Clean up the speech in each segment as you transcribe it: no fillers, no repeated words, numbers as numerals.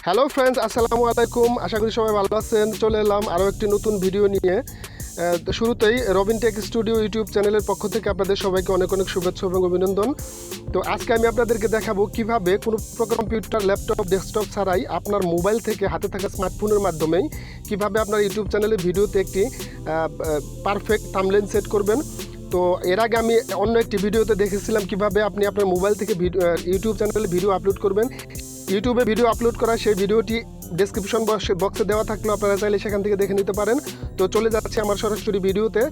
Hello friends, আসসালামু আলাইকুম। আশা করি সবাই ভালো আছেন। চলে এলাম আরও একটি নতুন ভিডিও নিয়ে। তো শুরুতেই রবিন টেক স্টুডিও ইউটিউব চ্যানেলের পক্ষ থেকে আপনাদের সবাইকে অনেক অনেক শুভেচ্ছা এবং অভিনন্দন। তো আজকে আমি আপনাদেরকে দেখাবো কিভাবে কোনো প্রকার কম্পিউটার, ল্যাপটপ, ডেস্কটপ ছাড়াই আপনার মোবাইল থেকে হাতে থাকা স্মার্টফোনের মাধ্যমেই কিভাবে আপনার ইউটিউব চ্যানেলের ভিডিওতে একটি পারফেক্ট থাম্বনেইল সেট করবেন। তো এর আগে আমি অন্য একটি ভিডিওতে দেখেছিলাম কিভাবে আপনি আপনার মোবাইল থেকে ইউটিউব চ্যানেলে ভিডিও আপলোড করবেন। ইউটিউবে ভিডিও আপলোড করা সেই ভিডিওটি ডেসক্রিপশন বক্সে দেওয়া থাকলেও আপনারা চাইলে সেখান থেকে দেখে নিতে পারেন। তো চলে যাচ্ছে আমার সরাসরি ভিডিওতে।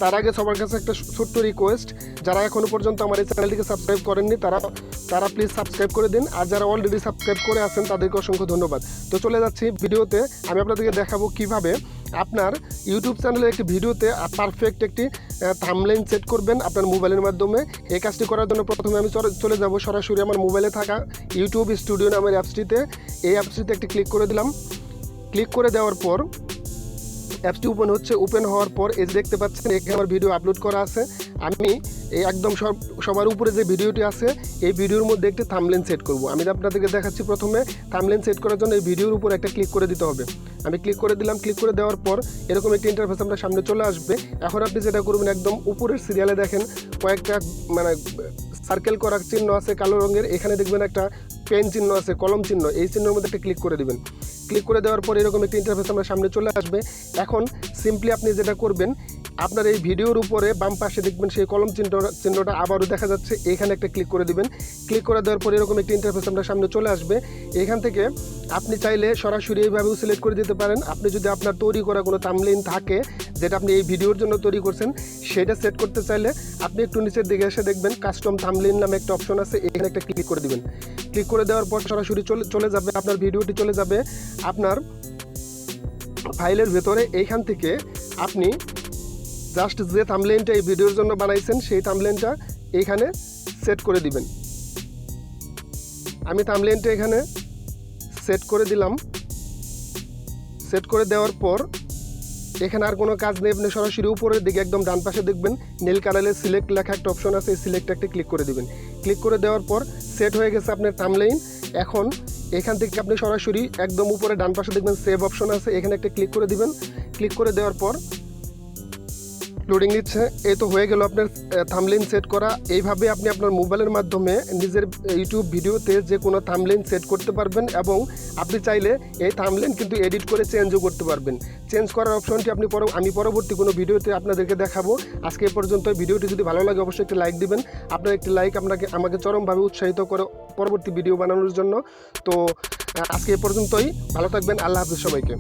তার আগে সবার কাছে একটা ছোট্ট রিকোয়েস্ট, যারা এখনও পর্যন্ত আমার এই চ্যানেলটিকে সাবস্ক্রাইব করেননি তারা প্লিজ সাবস্ক্রাইব করে দিন, আর যারা অলরেডি সাবস্ক্রাইব করে আছেন তাদেরকে অসংখ্য ধন্যবাদ। তো চলে যাচ্ছি ভিডিওতে। আমি আপনাদেরকে দেখাবো কিভাবে আপনার ইউটিউব চ্যানেলের একটি ভিডিওতে পারফেক্ট একটি থাম্বনেইল সেট করবেন আপনার মোবাইলের মাধ্যমে। এই কাজটি করার জন্য প্রথমে আমি চলে যাব সরাসরি আমার মোবাইলে থাকা ইউটিউব স্টুডিও নামের অ্যাপসটিতে। এই অ্যাপসটিতে একটি ক্লিক করে দিলাম। ক্লিক করে দেওয়ার পর অ্যাপসটি ওপেন হওয়ার পর এই যে দেখতে পাচ্ছেন এখানে আমার ভিডিও আপলোড করা আছে। আমি এই একদম সবার উপরে যে ভিডিওটি আছে এই ভিডিওর মধ্যে একটি থাম্বনেইল সেট করব। আমি আপনাদেরকে দেখাচ্ছি। প্রথমে থাম্বনেইল সেট করার জন্য এই ভিডিওর উপর একটা ক্লিক করে দিতে হবে। আমি ক্লিক করে দিলাম। ক্লিক করে দেওয়ার পর এরকম একটি ইন্টারফেস আপনার সামনে চলে আসবে। এখন আপনি যেটা করবেন, একদম উপরের সিরিয়ালে দেখেন কয়েকটা সার্কেল করার চিহ্ন আছে কালো রঙের। এখানে দেখবেন একটা পেন চিহ্ন আছে, কলম চিহ্ন। এই চিহ্নের মধ্যে একটা ক্লিক করে দিবেন। ক্লিক করে দেওয়ার পর এরকম একটি ইন্টারফেস আমার সামনে চলে আসবে। এখন সিম্পলি আপনি যেটা করবেন, আপনার এই ভিডিওর উপরে বাম পাশে দেখবেন সেই কলম চিহ্নটা আবারও দেখা যাচ্ছে, এখানে একটা ক্লিক করে দিবেন। ক্লিক করে দেওয়ার পর এরকম একটি ইন্টারফেস আপনার সামনে চলে আসবে। এখান থেকে আপনি চাইলে সরাসরি এইভাবেও সিলেক্ট করে দিতে পারেন। আপনি যদি আপনার তৈরি করা কোনো থাম্বনেইল থাকে যেটা আপনি এই ভিডিওর জন্য তৈরি করছেন, সেটা সেট করতে চাইলে আপনি একটু নিচের দিকে এসে দেখবেন কাস্টম থাম্বনেইল নামে একটা অপশন আছে, এখানে একটা ক্লিক করে দিবেন। ক্লিক করে দেওয়ার পর সরাসরি চলে যাবে আপনার ভিডিওটি চলে যাবে আপনার ফাইলের ভেতরে। এইখান থেকে আপনি জাস্ট যে থাম্বনেইলটা এই ভিডিওর জন্য বানাইছেন সেই থাম্বনেইলটা এইখানে সেট করে দিবেন। আমি থাম্বনেইলটা এখানে সেট করে দিলাম। সেট করে দেওয়ার পর এখানে আর কোনো কাজ নেই। আপনি সরাসরি উপরের দিকে একদম ডান পাশে দেখবেন নীল কালারের সিলেক্ট লেখা একটা অপশন আছে, এই সিলেক্ট একটা ক্লিক করে দিবেন। ক্লিক করে দেওয়ার পর সেট হয়ে গেছে আপনার থাম্বনেইল। এখন এখান থেকে আপনি সরাসরি একদম উপরে ডান পাশে দেখবেন সেভ অপশন আছে, এখানে একটা ক্লিক করে দিবেন। ক্লিক করে দেওয়ার পর লোডিং নিচ্ছে। এই তো হয়ে গেল আপনার থাম্বনেইল সেট করা। এইভাবে আপনি আপনার মোবাইলের মাধ্যমে নিজের ইউটিউব ভিডিওতে যে কোনো থাম্বনেইল সেট করতে পারবেন, এবং আপনি চাইলে এই থাম্বনেইল কিন্তু এডিট করে চেঞ্জও করতে পারবেন। চেঞ্জ করার অপশনটি আমি পরবর্তী কোনো ভিডিওতে আপনাদেরকে দেখাবো। আজকে এ পর্যন্ত। ভিডিওটি যদি ভালো লাগে অবশ্যই একটি লাইক দিবেন। আপনার একটি লাইক আমাকে চরমভাবে উৎসাহিত করে পরবর্তী ভিডিও বানানোর জন্য। তো আজকে এ পর্যন্তই। ভালো থাকবেন। আল্লাহ হাফিজ সবাইকে।